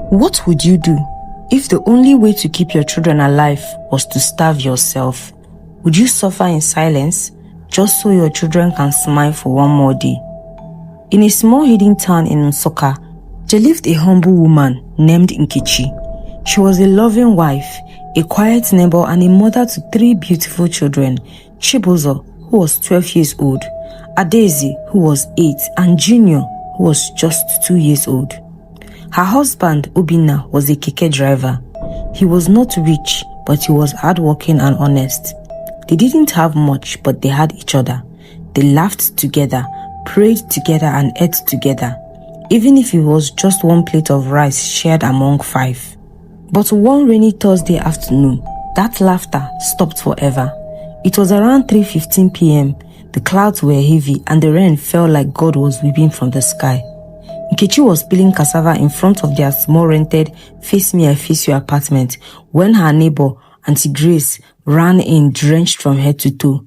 What would you do if the only way to keep your children alive was to starve yourself? Would you suffer in silence just so your children can smile for one more day? In a small hidden town in Nsukka, there lived a humble woman named Nkechi. She was a loving wife, a quiet neighbor, and a mother to 3 beautiful children: Chibuzo, who was 12 years old, Adaeze, who was 8, and Junior, who was just 2 years old. Her husband, Obinna, was a keke driver. He was not rich, but he was hardworking and honest. They didn't have much, but they had each other. They laughed together, prayed together, and ate together, even if it was just one plate of rice shared among 5. But one rainy Thursday afternoon, that laughter stopped forever. It was around 3:15 p.m. The clouds were heavy and the rain felt like God was weeping from the sky. Nkechi was peeling cassava in front of their small rented Face Me I Face You apartment when her neighbor, Auntie Grace, ran in drenched from head to toe.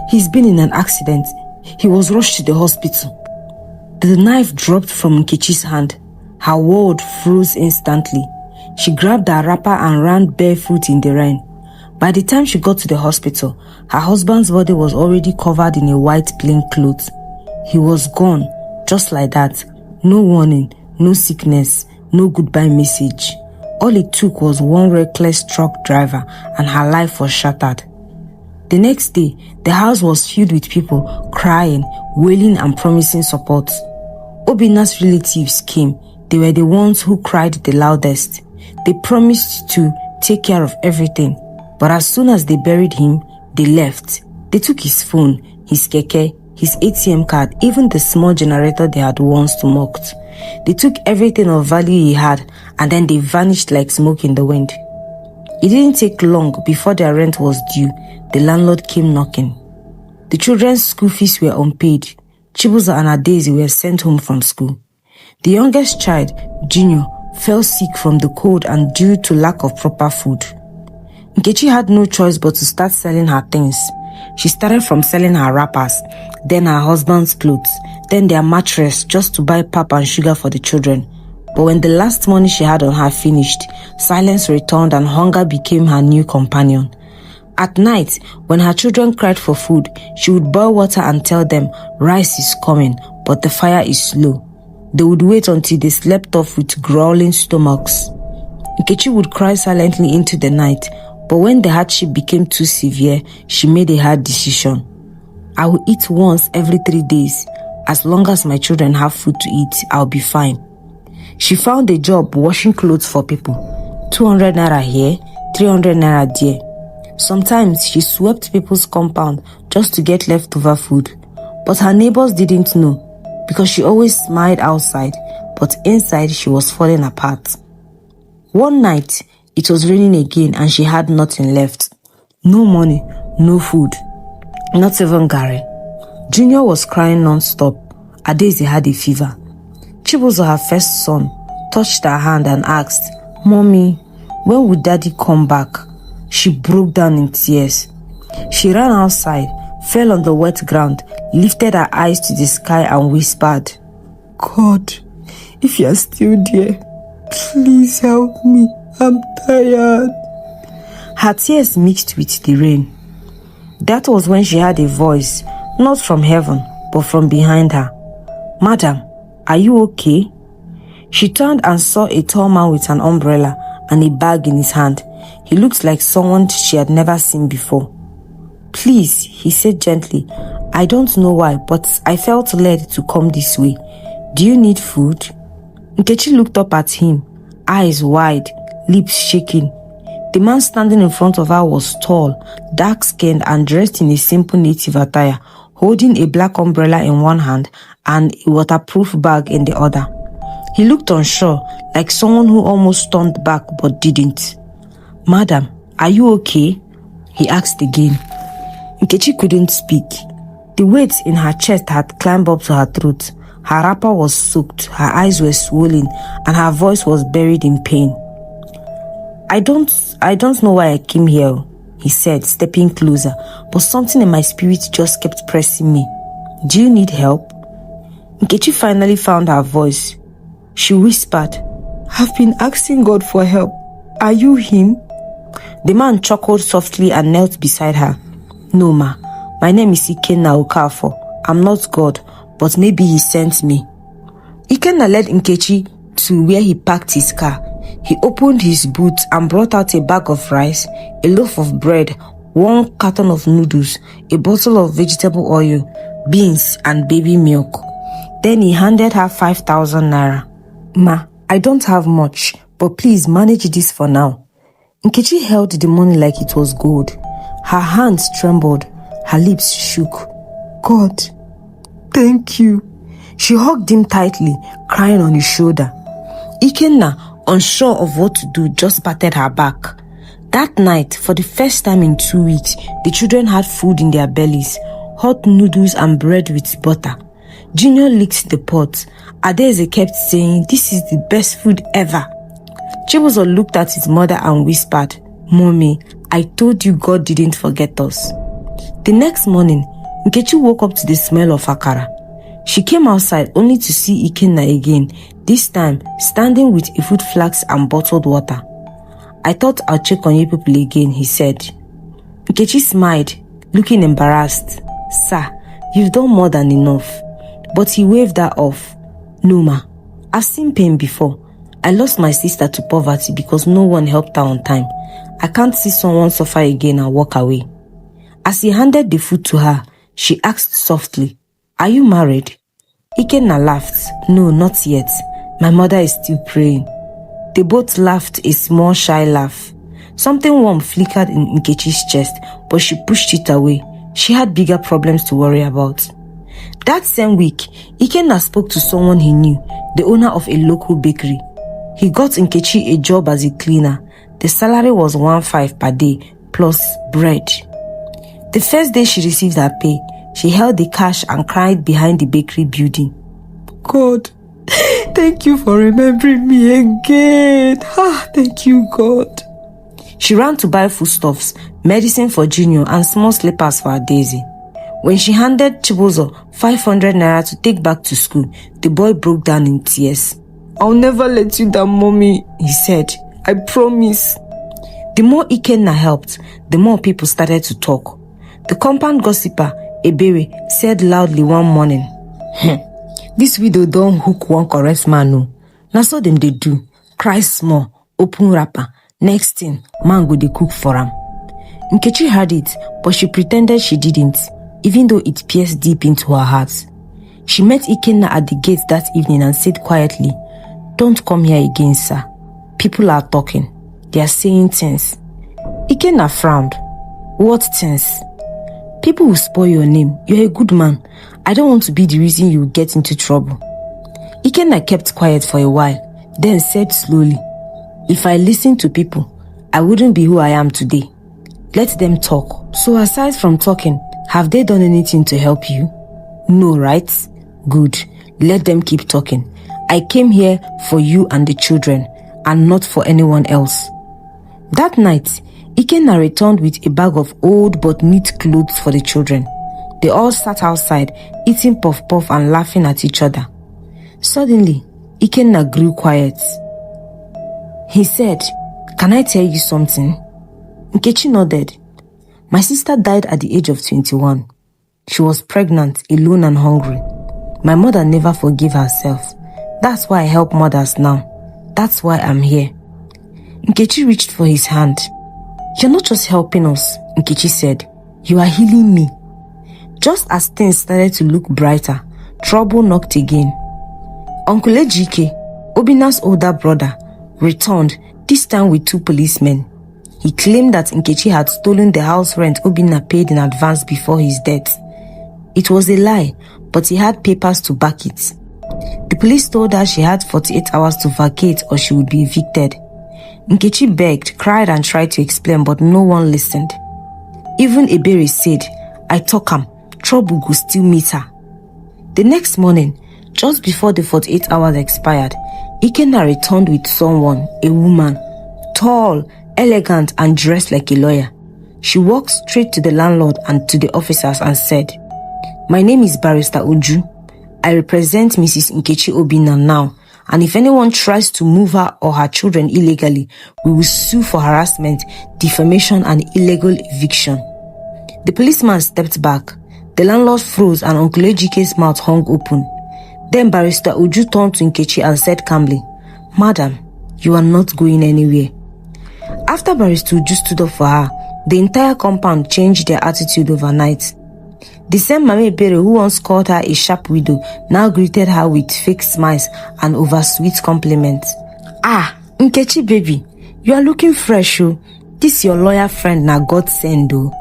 "He's been in an accident. He was rushed to the hospital." The knife dropped from Nkechi's hand. Her world froze instantly. She grabbed her wrapper and ran barefoot in the rain. By the time she got to the hospital, her husband's body was already covered in a white plain cloth. He was gone, just like that. No warning, no sickness, no goodbye message. All it took was one reckless truck driver and her life was shattered. The next day, the house was filled with people crying, wailing, and promising support. Obinna's relatives came. They were the ones who cried the loudest. They promised to take care of everything. But as soon as they buried him, they left. They took his phone, his keke, his ATM card, even the small generator they had once mocked. They took everything of value he had, and then they vanished like smoke in the wind. It didn't take long before their rent was due. The landlord came knocking. The children's school fees were unpaid. Chibuzo and Adaeze were sent home from school. The youngest child, Junior, fell sick from the cold and due to lack of proper food. Nkechi had no choice but to start selling her things. She started from selling her wrappers, then her husband's clothes, then their mattress just to buy pap and sugar for the children. But when the last money she had on her finished, silence returned and hunger became her new companion. At night, when her children cried for food, she would boil water and tell them rice is coming, but the fire is slow. They would wait until they slept off with growling stomachs. Nkechi would cry silently into the night, but when the hardship became too severe, she made a hard decision. "I will eat once every 3 days. As long as my children have food to eat, I'll be fine." She found a job washing clothes for people. 200 naira here, 300 naira there. Sometimes she swept people's compound just to get leftover food. But her neighbors didn't know, because she always smiled outside, but inside she was falling apart. One night, it was raining again and she had nothing left. No money, no food, not even garri. Junior was crying non-stop. Adaeze had a fever. Chibuzo, her first son, touched her hand and asked, "Mommy, when will Daddy come back?" She broke down in tears. She ran outside, fell on the wet ground, lifted her eyes to the sky and whispered, "God, if you are still there, please help me. I'm tired." Her tears mixed with the rain. That was when she heard a voice, not from heaven, but from behind her. "Madam, are you okay?" She turned and saw a tall man with an umbrella and a bag in his hand. He looked like someone she had never seen before. "Please," he said gently, "I don't know why, but I felt led to come this way. Do you need food?" Nkechi looked up at him, eyes wide, lips shaking. The man standing in front of her was tall, dark-skinned and dressed in a simple native attire, holding a black umbrella in one hand and a waterproof bag in the other. He looked unsure, like someone who almost turned back but didn't. "Madam, are you okay?" he asked again. Nkechi couldn't speak. The weight in her chest had climbed up to her throat. Her wrapper was soaked, her eyes were swollen, and her voice was buried in pain. I don't know why I came here," he said, stepping closer, "but something in my spirit just kept pressing me. Do you need help?" Nkechi finally found her voice. She whispered, I've been asking God for help. Are you him? The man chuckled softly and knelt beside her. No, ma. My name is Ikenna Okafor. I'm not God, but maybe he sent me. Ikenna led Nkechi to where he parked his car. He opened his boot and brought out a bag of rice, a loaf of bread, 1 carton of noodles, a bottle of vegetable oil, beans, and baby milk. Then he handed her 5,000 naira. Ma, I don't have much, but please manage this for now. Nkechi held the money like it was gold. Her hands trembled, her lips shook. God, thank you. She hugged him tightly, crying on his shoulder. Ikenna, unsure of what to do, just patted her back. That night, for the first time in 2 weeks, the children had food in their bellies, hot noodles and bread with butter. Junior licked the pot. Adaeze kept saying, "This is the best food ever." Chibuzo looked at his mother and whispered, "Mommy, I told you God didn't forget us." The next morning, Nkechi woke up to the smell of akara. She came outside only to see Ikenna again, this time standing with a food flask and bottled water. "I thought I'll check on you people again," he said. Nkechi smiled, looking embarrassed. "Sir, you've done more than enough." But he waved her off. "No, ma. I've seen pain before. I lost my sister to poverty because no one helped her on time. I can't see someone suffer again and walk away." As he handed the food to her, she asked softly, "Are you married?" Ikenna laughed. "No, not yet. My mother is still praying." They both laughed, a small shy laugh. Something warm flickered in Nkechi's chest, but she pushed it away. She had bigger problems to worry about. That same week, Ikenna spoke to someone he knew, the owner of a local bakery. He got Nkechi a job as a cleaner. The salary was 1,500 per day, plus bread. The first day she received her pay, she held the cash and cried behind the bakery building. "God, thank you for remembering me again. Thank you, God." She ran to buy foodstuffs, medicine for Junior, and small slippers for Adaeze. When she handed Chibuzo 500 naira to take back to school, the boy broke down in tears. "I'll never let you down, Mommy," he said. "I promise." The more Ikenna helped, the more people started to talk. The compound gossiper, Ebere, said loudly one morning, "This widow don't hook one correct man, no. Now so them they do. Cry small, open wrapper. Next thing, man go dey cook for him." Nkechi heard it, but she pretended she didn't, even though it pierced deep into her heart. She met Ikenna at the gate that evening and said quietly, "Don't come here again, sir. People are talking. They are saying things." Ikenna frowned. "What things?" "People will spoil your name. You're a good man. I don't want to be the reason you get into trouble." Ikenna kept quiet for a while, then said slowly, "If I listened to people, I wouldn't be who I am today. Let them talk." "So aside from talking, have they done anything to help you?" "No, right? Good. Let them keep talking. I came here for you and the children, and not for anyone else." That night, Ikenna returned with a bag of old but neat clothes for the children. They all sat outside, eating puff-puff and laughing at each other. Suddenly, Ikenna grew quiet. He said, "Can I tell you something?" Nkechi nodded. "My sister died at the age of 21. She was pregnant, alone and hungry. My mother never forgave herself. That's why I help mothers now. That's why I'm here." Nkechi reached for his hand. "You're not just helping us," Nkechi said. "You are healing me." Just as things started to look brighter, trouble knocked again. Uncle Ejike, Obina's older brother, returned, this time with 2 policemen. He claimed that Nkechi had stolen the house rent Obina paid in advance before his death. It was a lie, but he had papers to back it. The police told her she had 48 hours to vacate or she would be evicted. Nkechi begged, cried and tried to explain, but no one listened. Even Ebere said, "I talk am, trouble go still meet her." The next morning, just before the 48 hours expired, Ikenna returned with someone, a woman, tall, elegant and dressed like a lawyer. She walked straight to the landlord and to the officers and said, "My name is Barrister Uju. I represent Mrs. Nkechi Obina now, And if anyone tries to move her or her children illegally, we will sue for harassment, defamation, and illegal eviction. The policeman stepped back. The landlord froze and Uncle Ejike's mouth hung open. Then Barrister Uju turned to Nkechi and said calmly, "Madam, you are not going anywhere." After Barrister Uju stood up for her, the entire compound changed their attitude overnight. The same Mama Ebere who once called her a sharp widow now greeted her with fake smiles and oversweet compliments. "Ah, Nkechi baby, you are looking fresh, oh. This your lawyer friend na God send, oh."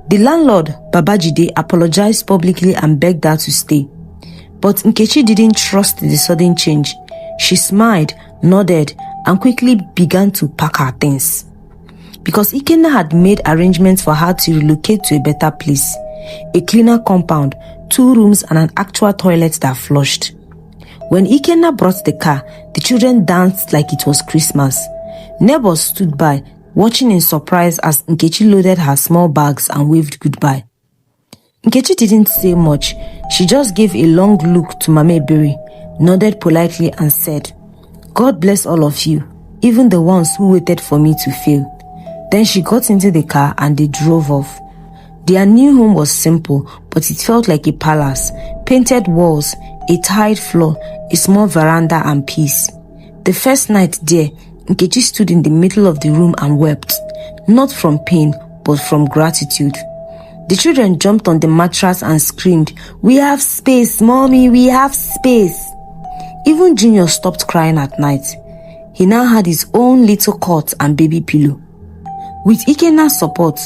The landlord, Babajide, apologized publicly and begged her to stay. But Nkechi didn't trust the sudden change. She smiled, nodded, and quickly began to pack her things. Because Ikenna had made arrangements for her to relocate to a better place. A cleaner compound, 2 rooms, and an actual toilet that flushed. When Ikenna brought the car, the children danced like it was Christmas. Neighbors stood by, watching in surprise as Nkechi loaded her small bags and waved goodbye. Nkechi didn't say much. She just gave a long look to Mama Ebere, nodded politely and said, "God bless all of you, even the ones who waited for me to fail." Then she got into the car and they drove off. Their new home was simple, but it felt like a palace. Painted walls, a tiled floor, a small veranda, and peace. The first night there, Nkechi stood in the middle of the room and wept, not from pain, but from gratitude. The children jumped on the mattress and screamed, "We have space, Mommy, we have space." Even Junior stopped crying at night. He now had his own little cot and baby pillow. With Ikenna's support,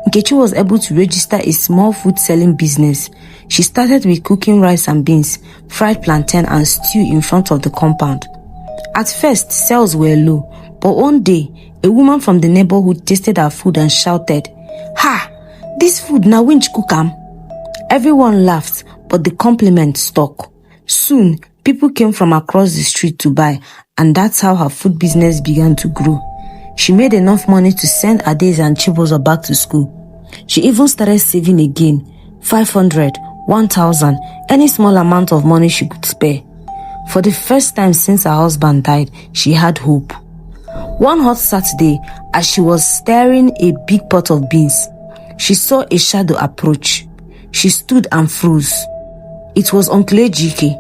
Nkechi was able to register a small food selling business. She started with cooking rice and beans, fried plantain and stew in front of the compound. At first, sales were low, but one day, a woman from the neighborhood tasted her food and shouted, "Ha! This food na winch cook am." Everyone laughed, but the compliment stuck. Soon, people came from across the street to buy, and that's how her food business began to grow. She made enough money to send Ades and Chibozo back to school. She even started saving again, 500, 1,000, any small amount of money she could spare. For the first time since her husband died, she had hope. One hot Saturday, as she was stirring a big pot of beans, she saw a shadow approach. She stood and froze. It was Uncle Ejike.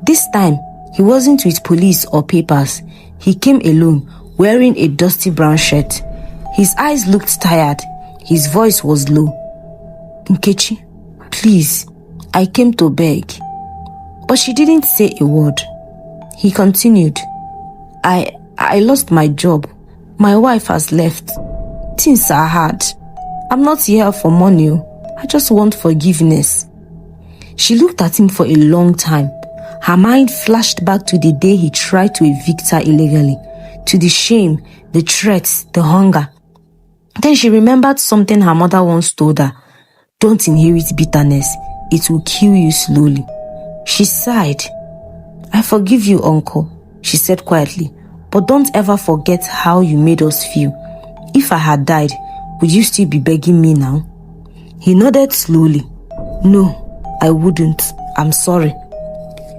This time, he wasn't with police or papers. He came alone, wearing a dusty brown shirt. His eyes looked tired. His voice was low. "Nkechi, please, I came to beg." But she didn't say a word. He continued, I lost my job. My wife has left. Things are hard. I'm not here for money. I just want forgiveness." She looked at him for a long time. Her mind flashed back to the day he tried to evict her illegally, to the shame, the threats, the hunger. Then she remembered something her mother once told her. "Don't inherit bitterness. It will kill you slowly." She sighed. "I forgive you, Uncle," she said quietly, "but don't ever forget how you made us feel. If I had died, would you still be begging me now?" He nodded slowly. "No, I wouldn't. I'm sorry."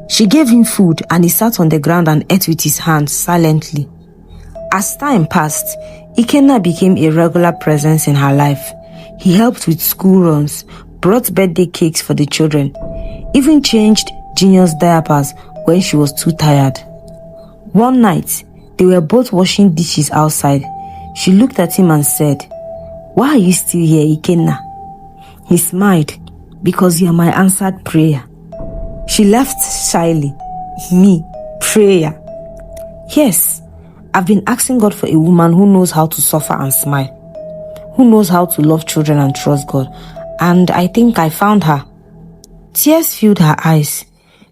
She gave him food and he sat on the ground and ate with his hands silently. As time passed, Ikenna became a regular presence in her life. He helped with school runs, brought birthday cakes for the children, even changed Junior's diapers when she was too tired. One night, they were both washing dishes outside. She looked at him and said, "Why are you still here, Ikenna?" He smiled, "Because you are my answered prayer." She laughed shyly. "Me? Prayer?" "Yes. I've been asking God for a woman who knows how to suffer and smile, who knows how to love children and trust God, and I think I found her." Tears filled her eyes.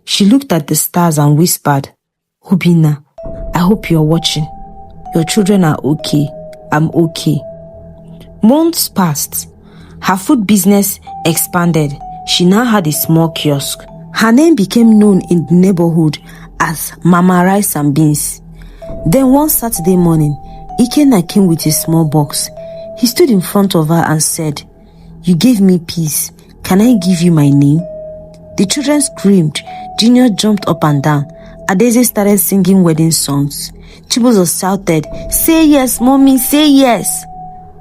She looked at the stars and whispered, "Obinna, I hope you're watching. Your children are okay. I'm okay." Months passed. Her food business expanded. She now had a small kiosk. Her name became known in the neighborhood as Mama Rice and Beans. Then one Saturday morning, Ikenna came with a small box. He stood in front of her and said, "You gave me peace. Can I give you my name?" The children screamed. Junior jumped up and down. Adaeze started singing wedding songs. Chibuzo shouted, "Say yes, mommy, say yes."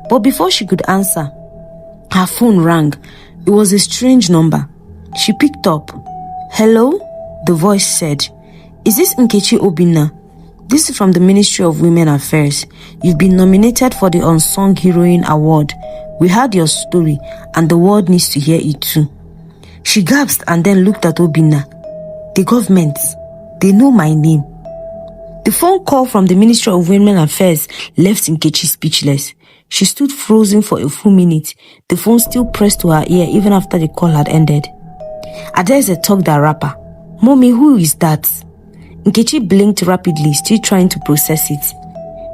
But before she could answer, her phone rang. It was a strange number. She picked up. "Hello?" The voice said. "Is this Nkechi Obinna? This is from the Ministry of Women Affairs. You've been nominated for the Unsung Heroine Award. We heard your story and the world needs to hear it too." She gasped and then looked at Obinna. "The government, they know my name." The phone call from the Ministry of Women Affairs left Nkechi speechless. She stood frozen for a full minute, the phone still pressed to her ear even after the call had ended. Adaeze tugged her wrapper. "Mommy, who is that?" Nkechi blinked rapidly, still trying to process it.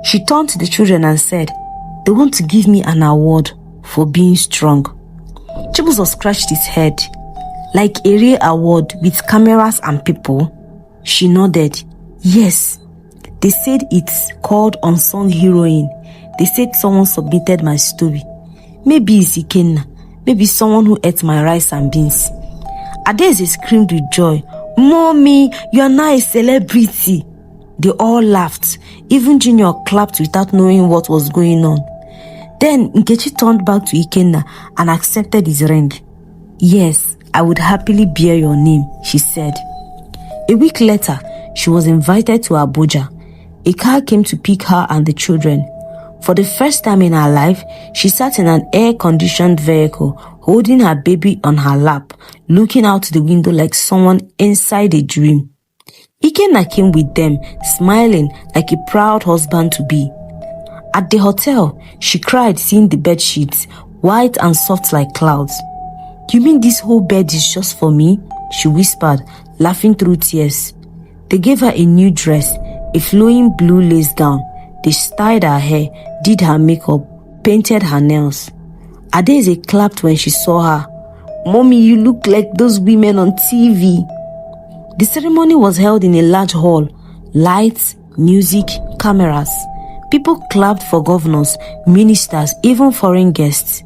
She turned to the children and said, "They want to give me an award for being strong." Chibuzo scratched his head. "Like a real award with cameras and people?" She nodded. "Yes. They said it's called Unsung Heroine. They said someone submitted my story. Maybe it's Ikenna. Maybe someone who ate my rice and beans." Adaeze screamed with joy. "Mommy, you are now a celebrity." They all laughed. Even Junior clapped without knowing what was going on. Then Nkechi turned back to Ikenna and accepted his ring. "Yes, I would happily bear your name," she said. A week later, she was invited to Abuja. A car came to pick her and the children. For the first time in her life, she sat in an air-conditioned vehicle, holding her baby on her lap, looking out the window like someone inside a dream. Ikenna came with them, smiling like a proud husband-to-be. At the hotel, she cried seeing the bed sheets, white and soft like clouds. "You mean this whole bed is just for me?" she whispered, laughing through tears. They gave her a new dress, a flowing blue lace gown. They styled her hair, did her makeup, painted her nails. Adaeze clapped when she saw her. "Mommy, you look like those women on TV." The ceremony was held in a large hall. Lights, music, cameras. People clapped for governors, ministers, even foreign guests.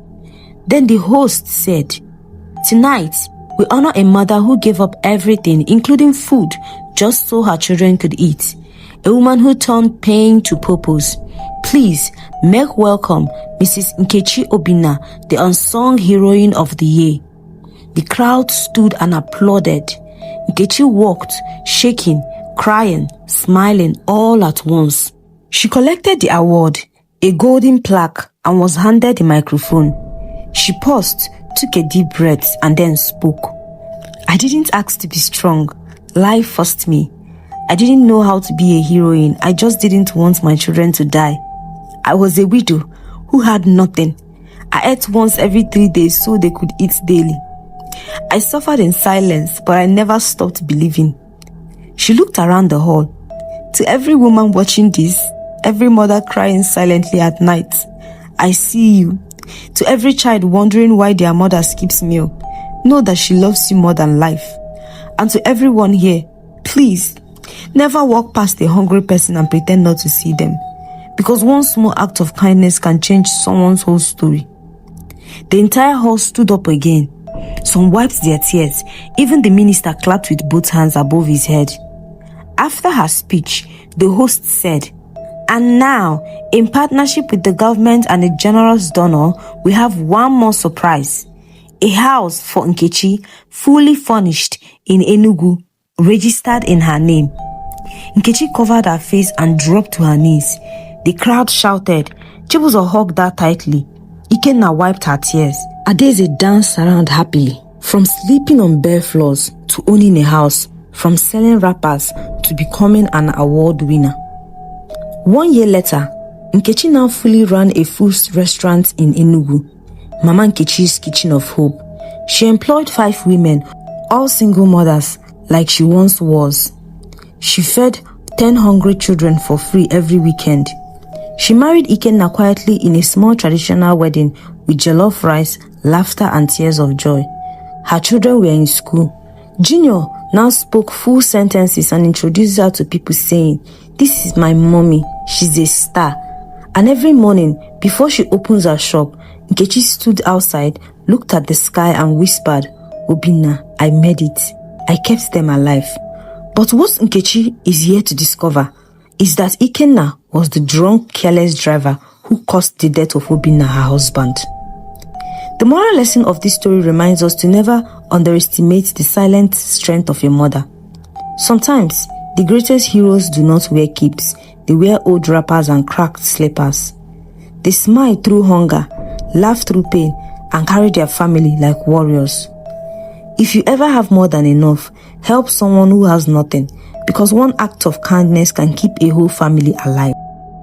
Then the host said, "Tonight, we honor a mother who gave up everything, including food, just so her children could eat. A woman who turned pain to purpose. Please make welcome Mrs. Nkechi Obinna, the unsung heroine of the year." The crowd stood and applauded. Nkechi walked, shaking, crying, smiling all at once. She collected the award, a golden plaque, and was handed the microphone. She paused, took a deep breath, and then spoke. "I didn't ask to be strong. Life forced me. I didn't know how to be a heroine. I just didn't want my children to die. I was a widow who had nothing. I ate once every 3 days so they could eat daily. I suffered in silence, but I never stopped believing." She looked around the hall. To every woman watching this, every mother crying silently at night, I see you. To every child wondering why their mother skips meal, know that she loves you more than life. And to everyone here, please, never walk past a hungry person and pretend not to see them. Because one small act of kindness can change someone's whole story. The entire hall stood up again. Some wiped their tears. Even the minister clapped with both hands above his head. After her speech, the host said, "And now, in partnership with the government and a generous donor, we have one more surprise. A house for Nkechi, fully furnished in Enugu, registered in her name." Nkechi covered her face and dropped to her knees. The crowd shouted. Chibuzo hugged her tightly. Ikenna wiped her tears. Adaeze danced around happily. From sleeping on bare floors to owning a house, from selling wrappers to becoming an award winner. 1 year later, Nkechi now fully ran a full restaurant in Enugu, Mama Nkechi's Kitchen of Hope. She employed 5 women, all single mothers, like she once was. She fed 10 hungry children for free every weekend. She married Ikenna quietly in a small traditional wedding with jollof rice, laughter and tears of joy. Her children were in school. Junior now spoke full sentences and introduced her to people saying, "This is my mommy, she's a star." And every morning, before she opens her shop, Nkechi stood outside, looked at the sky and whispered, "Obinna, I made it. I kept them alive." But what Nkechi is here to discover is that Ikenna was the drunk, careless driver who caused the death of Obinna, her husband. The moral lesson of this story reminds us to never underestimate the silent strength of your mother. Sometimes, the greatest heroes do not wear capes, they wear old wrappers and cracked slippers. They smile through hunger, laugh through pain, and carry their family like warriors. If you ever have more than enough, help someone who has nothing, because one act of kindness can keep a whole family alive.